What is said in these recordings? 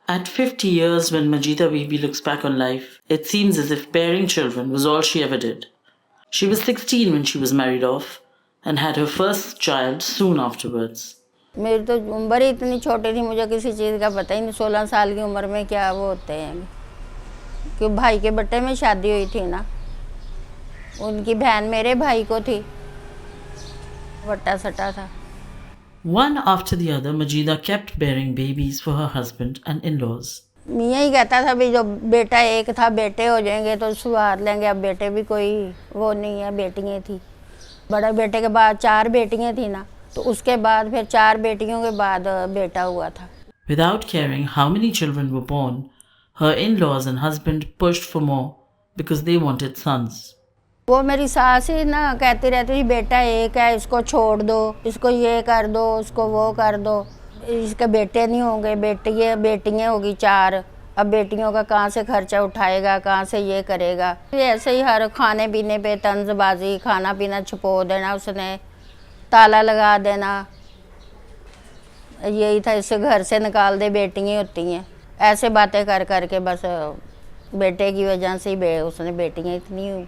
At 50 years, when Majida Bibi looks back on life, it seems as if bearing children was all she ever did. She was 16 when she was married off and had her first child soon afterwards. मेरी तो उम्र ही इतनी छोटी थी, मुझे किसी चीज़ का पता ही नहीं। 16 साल की उम्र में क्या वो होते हैं कि भाई के बेटे में शादी हुई थी ना, उनकी बहन मेरे भाई को थी, वट्टा सटा था। One after the other, Majida kept bearing babies for her husband and in-laws. मियाँ ही कहता था भी जो बेटा एक था, बेटे हो जाएंगे तो सुधार लेंगे। अब बेटे भी कोई वो नहीं है, बेटियाँ थी। बड़े बेटे के बाद 4 बेटियाँ थी ना, तो उसके बाद फिर 4 बेटियों के बाद बेटा हुआ था। Without caring how many children were born, her in-laws and husband pushed for more because they wanted sons. वो मेरी सास ही ना कहती रहती थी बेटा एक है, इसको छोड़ दो, इसको ये कर दो, उसको वो कर दो, इसके बेटे नहीं होंगे, बेटियाँ होगी 4। अब बेटियों का कहाँ से खर्चा उठाएगा, कहाँ से ये करेगा। ऐसे ही हर खाने पीने पे तंजबाजी, खाना पीना छुपो देना उसने, ताला लगा देना, यही था, इससे घर से निकाल दे, बेटियाँ होती हैं। ऐसे बातें कर करके बस बेटे की वजह से ही उसने बेटियाँ इतनी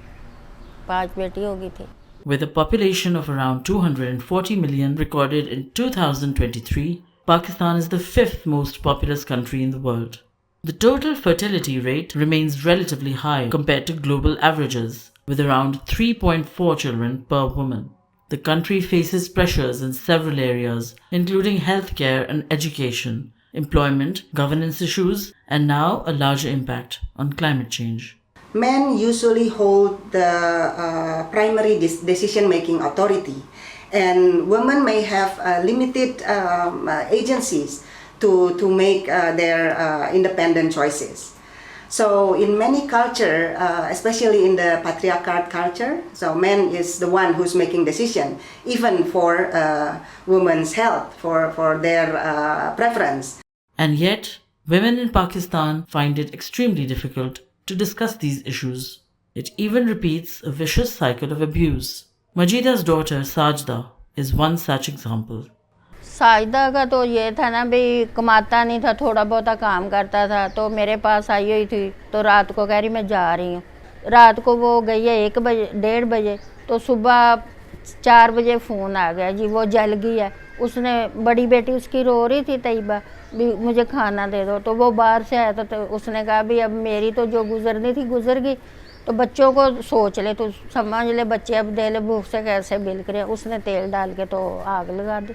5 बेटी होगी थी। With a population of around 240 million recorded in 2023, Pakistan is the 5th most populous country in the world. The total fertility rate remains relatively high compared to global averages, with around 3.4 children per woman. The country faces pressures in several areas, including healthcare and education, employment, governance issues, and now a larger impact on climate change. Men usually hold the primary decision-making authority, and women may have limited agencies to make their independent choices. So in many culture, especially in the patriarchal culture, so man is the one who's making decision, even for women's health, for their preference. And yet, women in Pakistan find it extremely difficult to discuss these issues. It even repeats a vicious cycle of abuse. Majida's daughter Sajda is one such example. Sajda का तो ये था ना भाई, कमाता नहीं था, थोड़ा बहुत काम करता था, तो मेरे पास आई हुई थी, तो रात को कह रही मैं जा रही हूँ। रात को वो गई है 1 बजे 1:30 बजे, तो सुबह 4 बजे फ़ोन आ गया जी वो जल गई है। उसने, बड़ी बेटी उसकी रो रही थी तैयबा, भी मुझे खाना दे दो, तो वो बाहर से आया था, तो उसने कहा भी अब मेरी तो जो गुजरनी थी गुजर गई, तो बच्चों को सोच ले, तो समझ ले बच्चे अब दे ले, भूख से कैसे बिलक रहे। उसने तेल डाल के तो आग लगा दी।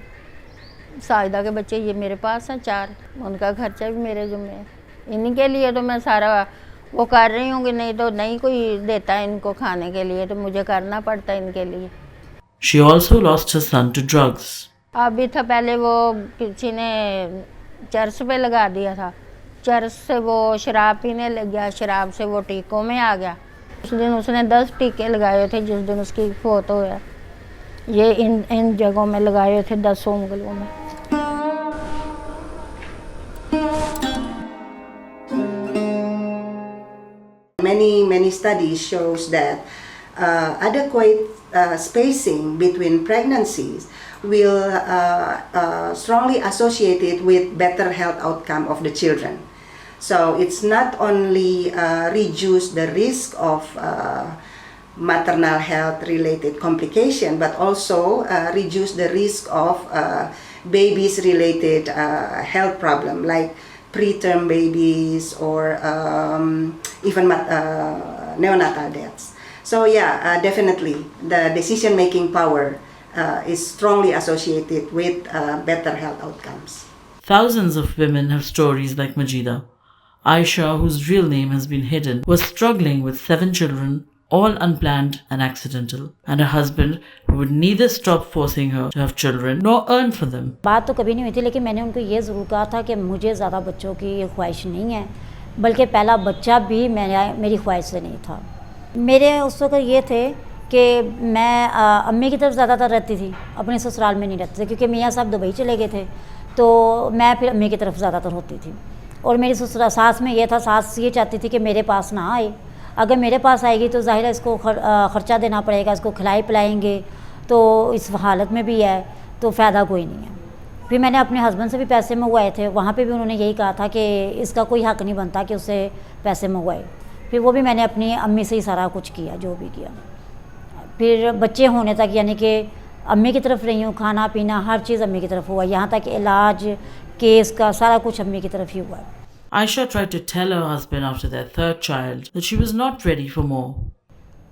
साजदा के बच्चे ये मेरे पास हैं 4, उनका खर्चा भी मेरे ज़िम्मे है। इन्हीं के लिए तो मैं सारा वो कर रही हूँ, कि नहीं तो नहीं कोई देता है इनको खाने के लिए, तो मुझे करना पड़ता है इनके लिए। She also lost her son to drugs. अभी था, पहले वो किसी ने चर्च पे लगा दिया था, चर्च से वो शराब पीने लग गया, शराब से वो टीकों में आ गया। उस दिन उसने 10 टीके लगाए थे, जिस दिन उसकी फौत हुआ, ये इन जगहों में लगाए थे, 10 उंगलियों में। Many studies shows that adequate spacing between pregnancies will strongly associated with better health outcome of the children. So it's not only reduce the risk of maternal health related complication, but also reduce the risk of babies related health problem like preterm babies or even neonatal deaths. So yeah, definitely the decision making power is strongly associated with better health outcomes. Thousands of women have stories like Majida. Aisha, whose real name has been hidden, was struggling with 7 children, all unplanned and accidental, and a husband who would neither stop forcing her to have children nor earn for them. बात तो कभी नहीं हुई थी, लेकिन मैंने उनको ये ज़रूर कहा था कि मुझे ज़्यादा बच्चों की ये ख्वाहिश नहीं है, बल्कि पहला बच्चा भी मेरी ख्वाहिश से नहीं था। मेरे उस वक्त ये थे कि मैं अम्मी की तरफ ज़्यादातर रहती थी, अपने ससुराल में नहीं रहती थी, क्योंकि मियाँ साहब दुबई चले गए थे, तो मैं फिर अम्मी की तरफ ज़्यादातर होती थी। और मेरी ससुराल सास में ये था, सास ये चाहती थी कि मेरे पास ना आए, अगर मेरे पास आएगी तो ज़ाहिर है इसको ख़र्चा देना पड़ेगा, इसको खिलाई पिलाएंगे, तो इस हालत में भी है तो फ़ायदा कोई नहीं है। फिर मैंने अपने हस्बैंड से भी पैसे मंगवाए थे, वहाँ पे भी उन्होंने यही कहा था कि इसका कोई हक़ नहीं बनता कि उससे पैसे मंगवाए। फिर वो भी मैंने अपनी अम्मी से ही सारा कुछ किया, जो भी किया। फिर बच्चे होने तक यानी कि अम्मी की तरफ रही हूँ, खाना पीना हर चीज़ अम्मी की तरफ हुआ, यहाँ तक इलाज केस का सारा कुछ अम्मी की तरफ ही हुआ। Aisha tried to tell her husband after their third child that she was not ready for more.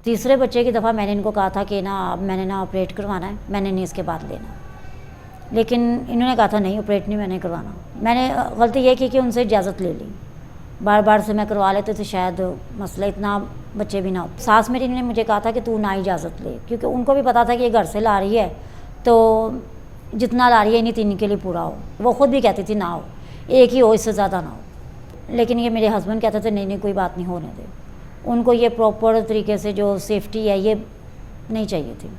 तीसरे बच्चे की दफ़ा मैंने इनको कहा था कि ना अब मैंने ना ऑपरेट करवाना है, मैंने नहीं इसके बाद लेना। लेकिन इन्होंने कहा था नहीं ऑपरेट नहीं मैंने करवाना। मैंने गलती ये की कि उनसे इजाज़त ले ली, बार बार से मैं करवा लेते तो शायद मसला इतना बच्चे भी ना हो। सास मेरी ने मुझे कहा था कि तू ना इजाज़त ले, क्योंकि उनको भी पता था कि ये घर से ला रही है तो जितना ला रही है इन्हीं तीन के लिए पूरा हो। वो ख़ुद भी कहती थी ना हो, एक ही हो, इससे ज़्यादा ना हो। लेकिन ये मेरे हस्बैंड कहते थे नहीं नहीं कोई बात नहीं, होने दे। उनको ये प्रॉपर तरीके से जो सेफ्टी है ये नहीं चाहिए थी।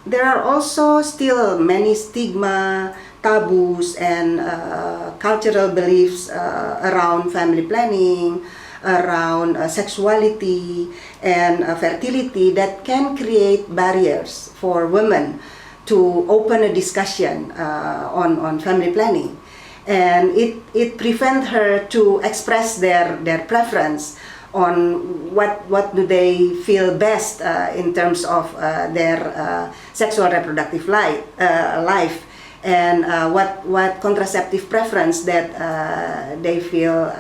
There are also still many stigma, taboos, and cultural beliefs around family planning, around sexuality and fertility that can create barriers for women to open a discussion on family planning, and it prevents her to express their preference on what do they feel best in terms of their sexual reproductive life and what contraceptive preference that they feel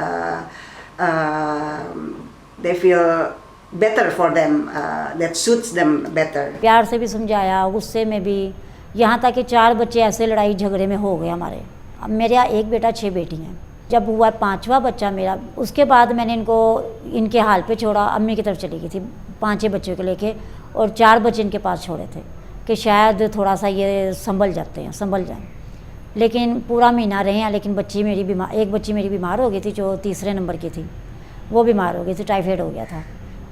better for them, that suits them better. प्यार से भी समझाया, गुस्से में भी, यहाँ तक कि 4 बच्चे ऐसे लड़ाई झगड़े में हो गए हमारे। अब मेरे यहाँ 1 बेटा 6 बेटी हैं। जब हुआ 5वां बच्चा मेरा, उसके बाद मैंने इनको इनके हाल पे छोड़ा, अम्मी की तरफ चली गई थी 5-6 बच्चों को लेके, और 4 बच्चे इनके पास छोड़े थे कि शायद थोड़ा सा ये संभल जाएं। लेकिन पूरा महीना रहे हैं, लेकिन एक बच्ची मेरी बीमार हो गई थी जो 3रे नंबर की थी, वो बीमार हो गई थी, टाइफाइड हो गया था।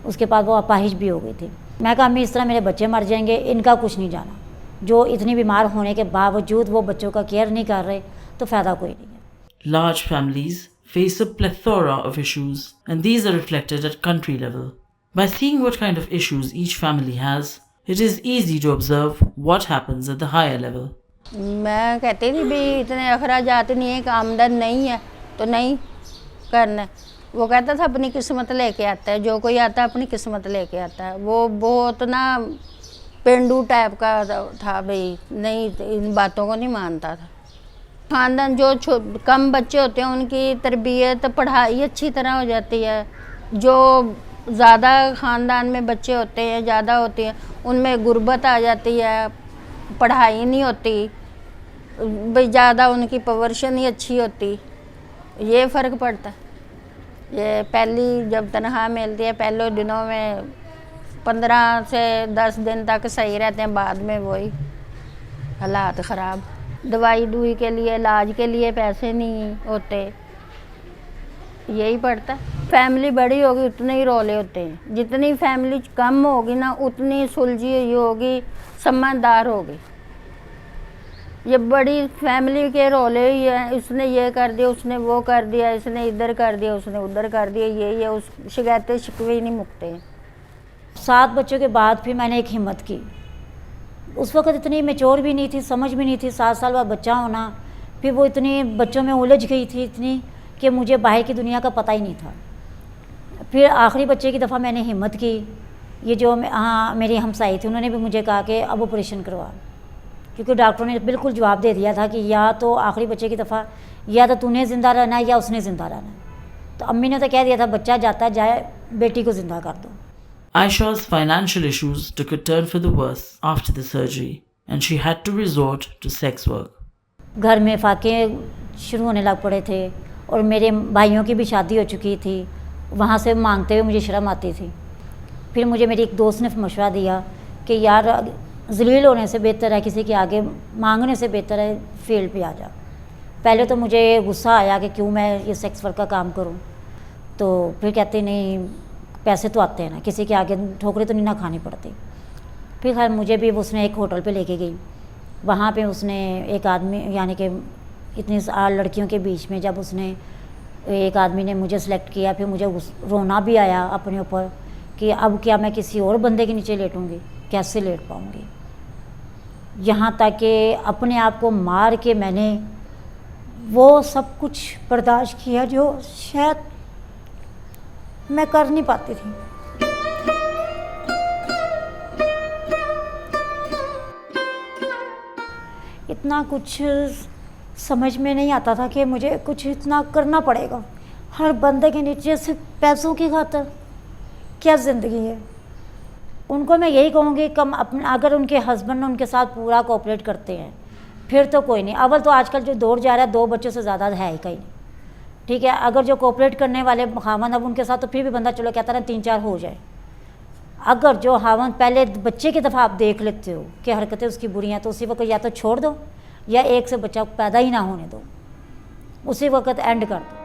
उसके बाद वो अपाहिज भी हो गई थी। मैं कहा अम्मी इस तरह मेरे बच्चे मर जाएंगे, इनका कुछ नहीं जाना। जो इतनी बीमार होने के बावजूद वो बच्चों का केयर नहीं कर रहे तो फ़ायदा कोई नहीं है। Large families face a plethora of issues, and these are reflected at country level. By seeing what kind of issues each family has, it is easy to observe what happens at the higher level. मैं कहती थी भी इतने अखराजात नहीं है, आमदन नहीं है तो नहीं करना। वो कहता था अपनी किस्मत लेके आता है, जो कोई आता है अपनी किस्मत लेके आता है। वो बहुत ना पेंडू टाइप का था भाई, नहीं इन बातों को नहीं मानता था। ख़ानदान जो कम बच्चे होते हैं उनकी तरबियत पढ़ाई अच्छी तरह हो जाती है। जो ज़्यादा ख़ानदान में बच्चे होते हैं, ज़्यादा होती हैं, उनमें गुर्बत आ जाती है, पढ़ाई नहीं होती भाई, ज़्यादा उनकी परवरिश नहीं अच्छी होती, ये फ़र्क पड़ता है। ये पहली जब तनख्वाह मिलती है पहले दिनों में 15 से 10 दिन तक सही रहते हैं, बाद में वही हालात ख़राब। दवाई दुई के लिए, इलाज के लिए पैसे नहीं होते, यही पड़ता। फैमिली बड़ी होगी उतने ही रोले होते हैं, जितनी फैमिली कम होगी ना उतनी सुलझी हुई होगी, समझदार होगी। ये बड़ी फैमिली के रोले ही हैं, इसने ये कर दिया, उसने वो कर दिया, इसने इधर कर दिया, उसने उधर कर दिया, ये उस शिकायतें शिकवे ही नहीं मुकते हैं। 7 बच्चों के बाद फिर मैंने एक हिम्मत की। उस वक्त इतनी मैच्योर भी नहीं थी, समझ भी नहीं थी। 7 साल बाद बच्चा होना, फिर वो इतनी बच्चों में उलझ गई थी इतनी कि मुझे बाहर की दुनिया का पता ही नहीं था। फिर आखिरी बच्चे की दफ़ा मैंने हिम्मत की। ये जो मेरी हमसाई थी उन्होंने भी मुझे कहा कि अब ऑपरेशन करवा, क्योंकि डॉक्टरों ने बिल्कुल जवाब दे दिया था कि या तो आखिरी बच्चे की दफ़ा या तो तूने ज़िंदा रहना है या उसने ज़िंदा रहना है। तो अम्मी ने तो कह दिया था बच्चा जाता जाए, बेटी को ज़िंदा कर दो। Aisha's financial issues took a turn for the worse after the surgery, and she had to resort to sex work. घर में फाके शुरू होने लग पड़े थे, और मेरे भाइयों की भी शादी हो चुकी थी। वहाँ से मांगते हुए मुझे शर्म आती थी। फिर मुझे मेरी एक दोस्त ने मशवरा दिया कि यार ज़लील होने से बेहतर है, किसी के आगे मांगने से बेहतर है फील्ड पे आ जा। पहले तो मुझे गुस्सा आया कि क्यों मैं ये सेक्स वर्क का काम करूँ, तो फिर कहते नहीं पैसे तो आते हैं ना, किसी के आगे ठोकरें तो नहीं ना खानी पड़ती। फिर खैर मुझे भी उसने एक होटल पे लेके गई। वहाँ पे उसने एक आदमी, यानी कि इतनी लड़कियों के बीच में जब उसने एक आदमी ने मुझे सेलेक्ट किया, फिर मुझे रोना भी आया अपने ऊपर कि अब क्या मैं किसी और बंदे के नीचे लेटूँगी, कैसे लेट पाऊँगी। यहाँ तक कि अपने आप को मार के मैंने वो सब कुछ बर्दाश्त किया जो शायद मैं कर नहीं पाती थी। इतना कुछ समझ में नहीं आता था कि मुझे कुछ इतना करना पड़ेगा हर बंदे के नीचे सिर्फ पैसों की खातिर। क्या ज़िंदगी है। उनको मैं यही कहूँगी कम अपने अगर उनके हस्बैंड उनके साथ पूरा कोऑपरेट करते हैं फिर तो कोई नहीं। अव्वल तो आजकल जो दौर जा रहा है 2 बच्चों से ज़्यादा है ही कहीं नहीं, ठीक है। अगर जो कोऑपरेट करने वाले खावन अब उनके साथ तो फिर भी बंदा चलो कहता है 3-4 हो जाए। अगर जो खावन पहले बच्चे की दफ़ा आप देख लेते हो कि हरकतें उसकी बुरी हैं तो उसी वक्त या तो छोड़ दो या एक से बच्चा पैदा ही ना होने दो, उसी वक्त एंड कर दो।